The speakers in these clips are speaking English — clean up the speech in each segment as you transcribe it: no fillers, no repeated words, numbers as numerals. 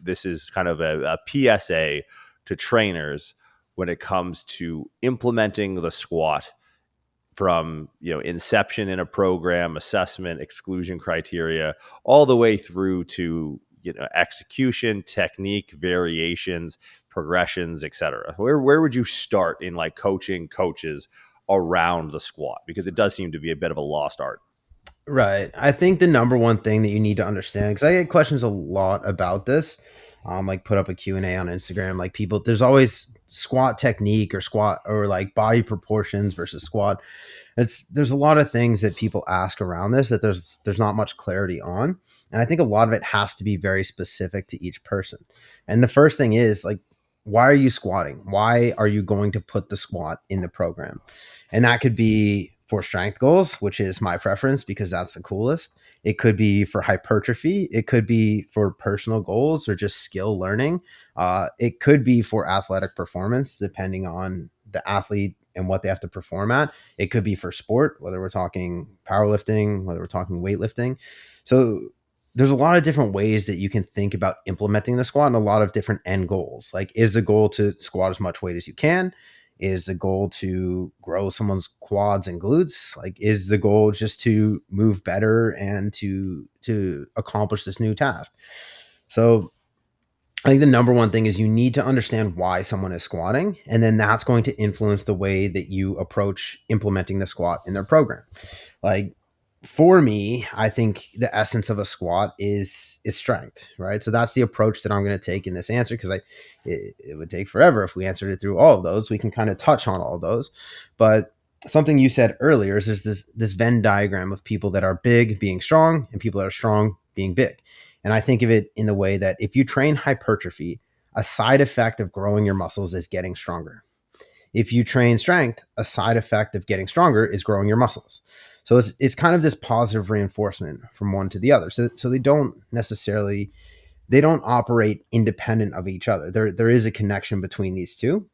this is kind of a PSA to trainers when it comes to implementing the squat from, inception in a program, assessment, exclusion criteria, all the way through to, execution, technique, variations, progressions, etc. Where would you start in like coaching coaches around the squat? Because it does seem to be a bit of a lost art. Right. I think the number one thing that you need to understand, because I get questions a lot about this, like put up a Q&A on Instagram, like people, there's always squat technique or squat or like body proportions versus squat. There's a lot of things that people ask around this that there's not much clarity on. And I think a lot of it has to be very specific to each person. And the first thing is like, why are you squatting? Why are you going to put the squat in the program? And that could be for strength goals, which is my preference because that's the coolest. It could be for hypertrophy. It could be for personal goals or just skill learning. It could be for athletic performance, depending on the athlete and what they have to perform at. It could be for sport, whether we're talking powerlifting, whether we're talking weightlifting. So there's a lot of different ways that you can think about implementing the squat and a lot of different end goals. Like, is the goal to squat as much weight as you can? Is the goal to grow someone's quads and glutes? Like, is the goal just to move better and to accomplish this new task? So I think the number one thing is you need to understand why someone is squatting, and then that's going to influence the way that you approach implementing the squat in their program. Like, for me, I think the essence of a squat is strength, right? So that's the approach that I'm going to take in this answer, because it would take forever if we answered it through all of those. We can kind of touch on all of those, but something you said earlier is there's this Venn diagram of people that are big being strong and people that are strong being big. And I think of it in the way that if you train hypertrophy, a side effect of growing your muscles is getting stronger. If you train strength, a side effect of getting stronger is growing your muscles. So it's kind of this positive reinforcement from one to the other. So they don't operate independent of each other. There is a connection between these two.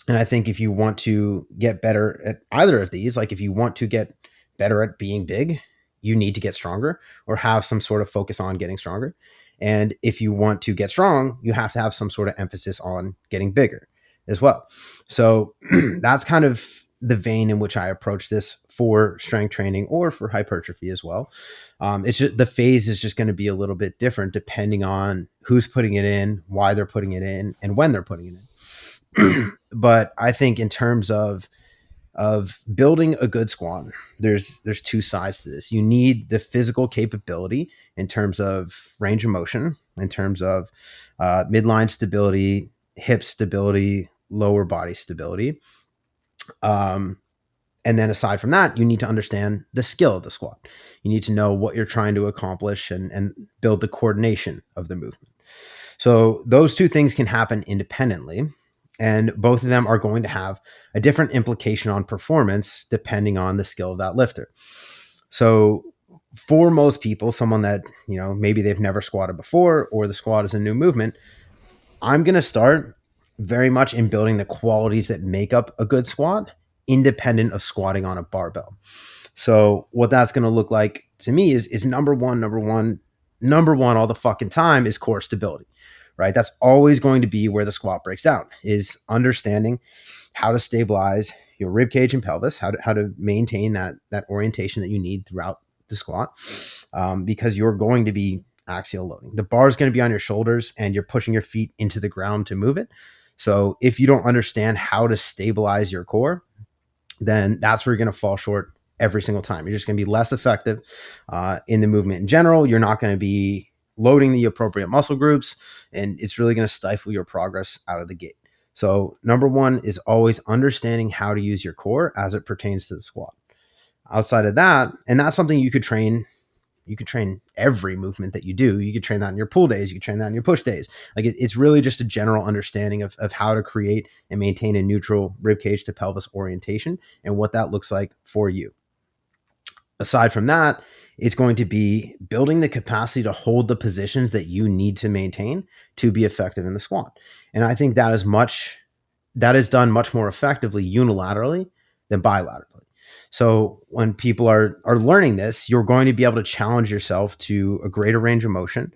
And I think if you want to get better at either of these, like if you want to get better at being big, you need to get stronger or have some sort of focus on getting stronger. And if you want to get strong, you have to have some sort of emphasis on getting bigger as well. So that's kind of the vein in which I approach this for strength training or for hypertrophy as well. It's just the phase is just going to be a little bit different depending on who's putting it in, why they're putting it in, and when they're putting it in. But I think in terms of building a good squat, there's two sides to this. You need the physical capability in terms of range of motion, in terms of midline stability, hip stability, lower body stability. And then aside from that, you need to understand the skill of the squat. You need to know what you're trying to accomplish and build the coordination of the movement. So those two things can happen independently, and both of them are going to have a different implication on performance depending on the skill of that lifter. So for most people, someone that, maybe they've never squatted before or the squat is a new movement, I'm going to start very much in building the qualities that make up a good squat, independent of squatting on a barbell. So what that's going to look like to me is number one all the fucking time is core stability, right? That's always going to be where the squat breaks down, is understanding how to stabilize your rib cage and pelvis, how to maintain that orientation that you need throughout the squat, because you're going to be axial loading. The bar is going to be on your shoulders and you're pushing your feet into the ground to move it. So if you don't understand how to stabilize your core, then that's where you're going to fall short every single time. You're just going to be less effective in the movement in general. You're not going to be loading the appropriate muscle groups, and it's really going to stifle your progress out of the gate. So number one is always understanding how to use your core as it pertains to the squat. Outside of that, and that's something you could train every movement that you do. You could train that in your pull days. You could train that in your push days. Like it's really just a general understanding of how to create and maintain a neutral ribcage to pelvis orientation and what that looks like for you. Aside from that, it's going to be building the capacity to hold the positions that you need to maintain to be effective in the squat. And I think that is done much more effectively unilaterally than bilaterally. So when people are learning this, you're going to be able to challenge yourself to a greater range of motion.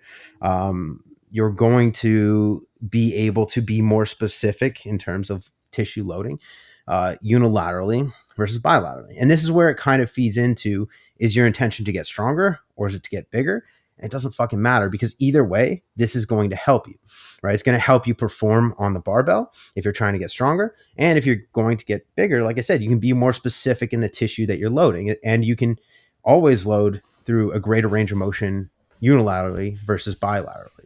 you're going to be able to be more specific in terms of tissue loading unilaterally versus bilaterally. And this is where it kind of feeds into, is your intention to get stronger or is it to get bigger? And it doesn't fucking matter, because either way, this is going to help you, right? It's going to help you perform on the barbell if you're trying to get stronger. And if you're going to get bigger, like I said, you can be more specific in the tissue that you're loading, and you can always load through a greater range of motion unilaterally versus bilaterally.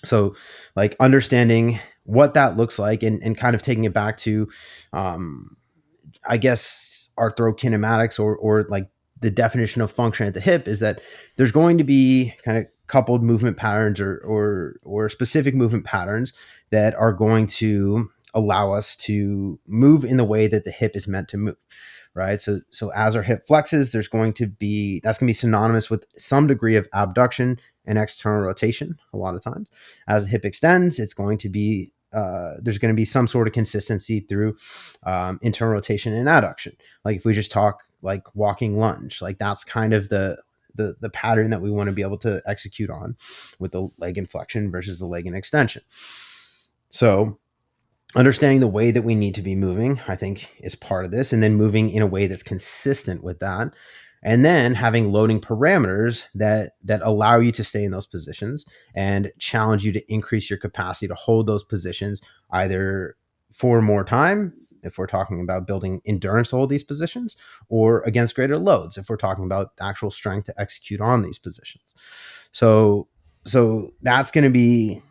So, like, understanding what that looks like, and kind of taking it back to, I guess, arthrokinematics, or like the definition of function at the hip, is that there's going to be kind of coupled movement patterns, or specific movement patterns that are going to allow us to move in the way that the hip is meant to move, right? So as our hip flexes, that's going to be synonymous with some degree of abduction and external rotation. A lot of times, as the hip extends, it's going to be there's going to be some sort of consistency through internal rotation and adduction. Like if we just talk like walking lunge, like that's kind of the pattern that we want to be able to execute on with the leg inflection versus the leg in extension. So understanding the way that we need to be moving, I think, is part of this, and then moving in a way that's consistent with that, and then having loading parameters that allow you to stay in those positions and challenge you to increase your capacity to hold those positions, either for more time, if we're talking about building endurance to hold these positions, or against greater loads, if we're talking about actual strength to execute on these positions. So that's going to be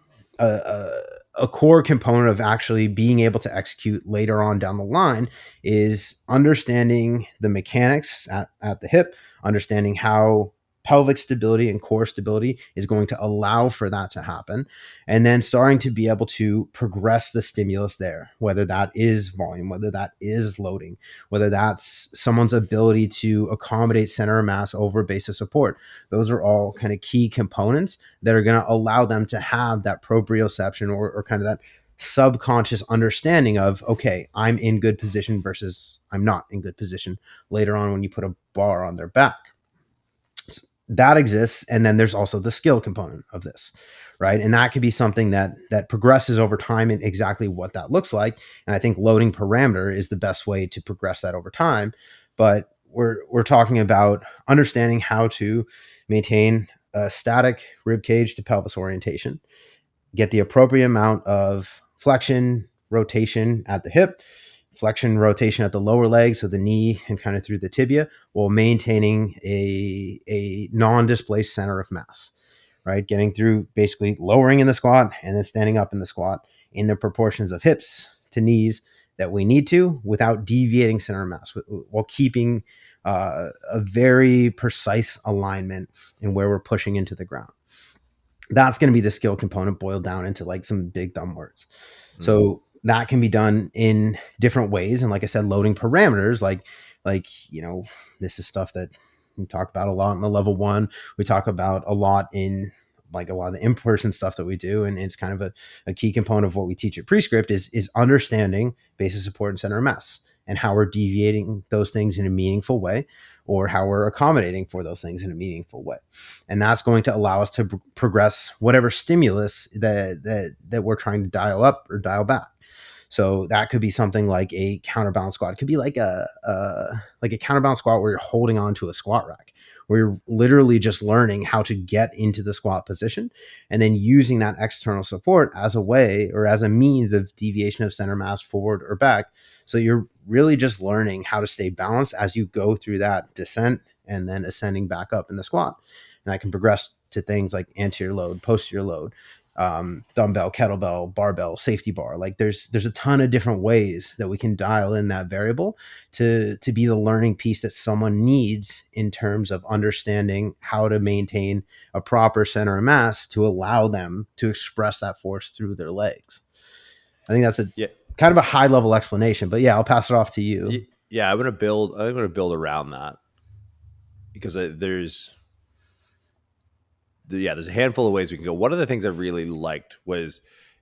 a core component of actually being able to execute later on down the line, is understanding the mechanics at the hip, understanding how pelvic stability and core stability is going to allow for that to happen, and then starting to be able to progress the stimulus there, whether that is volume, whether that is loading, whether that's someone's ability to accommodate center of mass over base of support. Those are all kind of key components that are going to allow them to have that proprioception, or kind of that subconscious understanding of, okay, I'm in good position versus I'm not in good position later on when you put a bar on their back. That exists. And then there's also the skill component of this, right? And that could be something that progresses over time, and exactly what that looks like. And I think loading parameter is the best way to progress that over time. But we're talking about understanding how to maintain a static rib cage to pelvis orientation, get the appropriate amount of flexion, rotation at the hip, flexion, rotation at the lower leg, so the knee and kind of through the tibia, while maintaining a non-displaced center of mass, right? Getting through basically lowering in the squat and then standing up in the squat in the proportions of hips to knees that we need to, without deviating center of mass, while keeping a very precise alignment in where we're pushing into the ground. That's going to be the skill component boiled down into like some big dumb words. So that can be done in different ways. And like I said, loading parameters, like, this is stuff that we talk about a lot in the level 1. We talk about a lot in like a lot of the in-person stuff that we do. And it's kind of a key component of what we teach at Prescript is understanding basic support and center of mass, and how we're deviating those things in a meaningful way, or how we're accommodating for those things in a meaningful way. And that's going to allow us to progress whatever stimulus that we're trying to dial up or dial back. So that could be something like a counterbalance squat. It could be like a counterbalance squat where you're holding on to a squat rack, where you're literally just learning how to get into the squat position, and then using that external support as a way, or as a means of deviation of center mass forward or back. So you're really just learning how to stay balanced as you go through that descent and then ascending back up in the squat. And I can progress to things like anterior load, posterior load, dumbbell, kettlebell, barbell, safety bar. Like there's a ton of different ways that we can dial in that variable to be the learning piece that someone needs in terms of understanding how to maintain a proper center of mass to allow them to express that force through their legs. I think that's kind of a high level explanation, but yeah, I'll pass it off to you. Yeah, I'm going to build around that, because there's a handful of ways we can go. One of the things I really liked was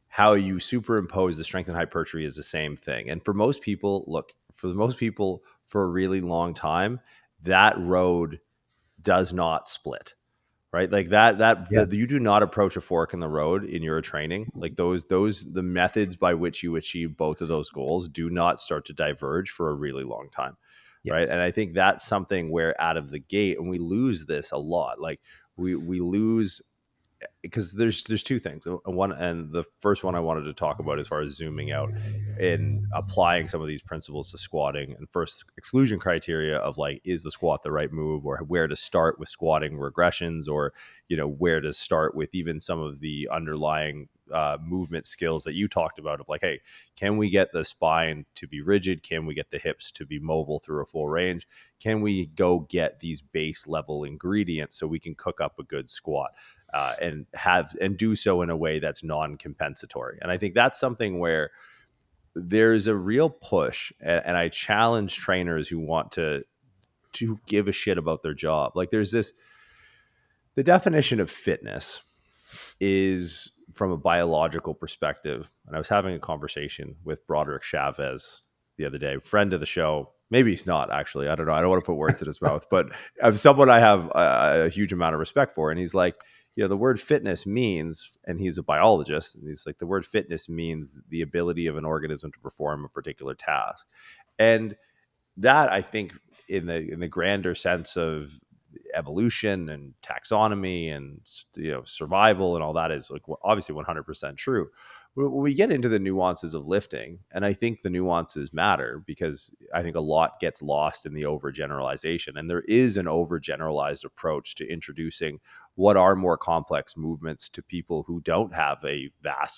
how you superimpose the strength and hypertrophy as the same thing. And for most people, for a really long time, that road does not split, right? Like that Yeah. you do not approach a fork in the road in your training. Like those the methods by which you achieve both of those goals do not start to diverge for a really long time, Yeah. right? And I think that's something where out of the gate, and we lose this a lot. Like we lose, because there's two things. One, and the first one I wanted to talk about as far as zooming out and applying some of these principles to squatting, and first exclusion criteria of like, is the squat the right move, or where to start with squatting regressions, or where to start with even some of the underlying movement skills that you talked about of like, hey, can we get the spine to be rigid, can we get the hips to be mobile through a full range, can we go get these base level ingredients so we can cook up a good squat, and do so in a way that's non-compensatory. And I think that's something where there's a real push, and I challenge trainers who want to give a shit about their job. Like there's this, the definition of fitness is from a biological perspective. And I was having a conversation with Broderick Chavez the other day, friend of the show. Maybe he's not, actually. I don't know. I don't want to put words in his mouth, but of someone I have a huge amount of respect for. And he's like, the word fitness means, and he's a biologist, and he's like, the word fitness means the ability of an organism to perform a particular task. And that, I think, in the grander sense of evolution and taxonomy and survival and all that, is like obviously 100% true. When we get into the nuances of lifting, and I think the nuances matter, because I think a lot gets lost in the overgeneralization, and there is an overgeneralized approach to introducing what are more complex movements to people who don't have a vast